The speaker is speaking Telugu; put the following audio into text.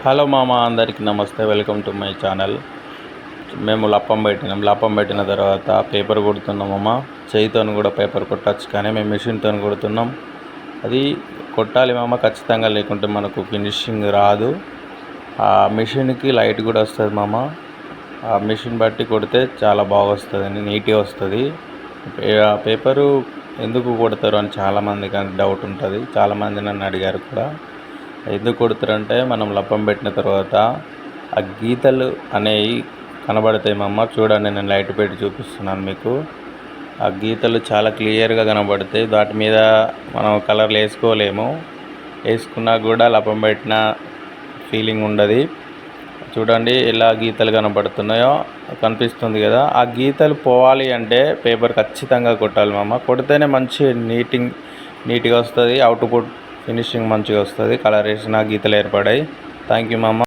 హలో మామ, అందరికీ నమస్తే. Welcome to my channel. మేము లప్పం పెట్టిన తర్వాత పేపర్ కొడుతున్నామమ్మ. చేయితో కూడా పేపర్ కొట్టచ్చు, కానీ మేము మిషన్తో కొడుతున్నాం. అది కొట్టాలి మామ ఖచ్చితంగా, లేకుంటే మనకు ఫినిషింగ్ రాదు. ఆ మిషన్కి లైట్ కూడా వస్తుంది మామ. ఆ మిషన్ బట్టి కొడితే చాలా బాగా వస్తుంది, నీట్గా వస్తుంది. ఆ పేపరు ఎందుకు కొడతారు అని చాలామందికి డౌట్ ఉంటుంది. చాలామంది నన్ను అడిగారు కూడా, ఎందుకు కొడుతారంటే మనం లప్పం పెట్టిన తర్వాత ఆ గీతలు అనేవి కనబడతాయి మమ్మ. చూడండి, నేను లైట్ పెట్టి చూపిస్తున్నాను మీకు. ఆ గీతలు చాలా క్లియర్గా కనబడతాయి. వాటి మీద మనం కలర్లు వేసుకోలేము. వేసుకున్నా కూడా లప్పం పెట్టిన ఫీలింగ్ ఉండదు. చూడండి ఎలా గీతలు కనబడుతున్నాయో, కనిపిస్తుంది కదా. ఆ గీతలు పోవాలి అంటే పేపర్ ఖచ్చితంగా కొట్టాలి మామ. కొడితేనే మంచి నీట్గా వస్తుంది. అవుట్పుట్ ఫినిషింగ్ మంచిగా వస్తుంది. కలర్ వేసిన గీతలు ఏర్పడాయి. థ్యాంక్ యూ మామ.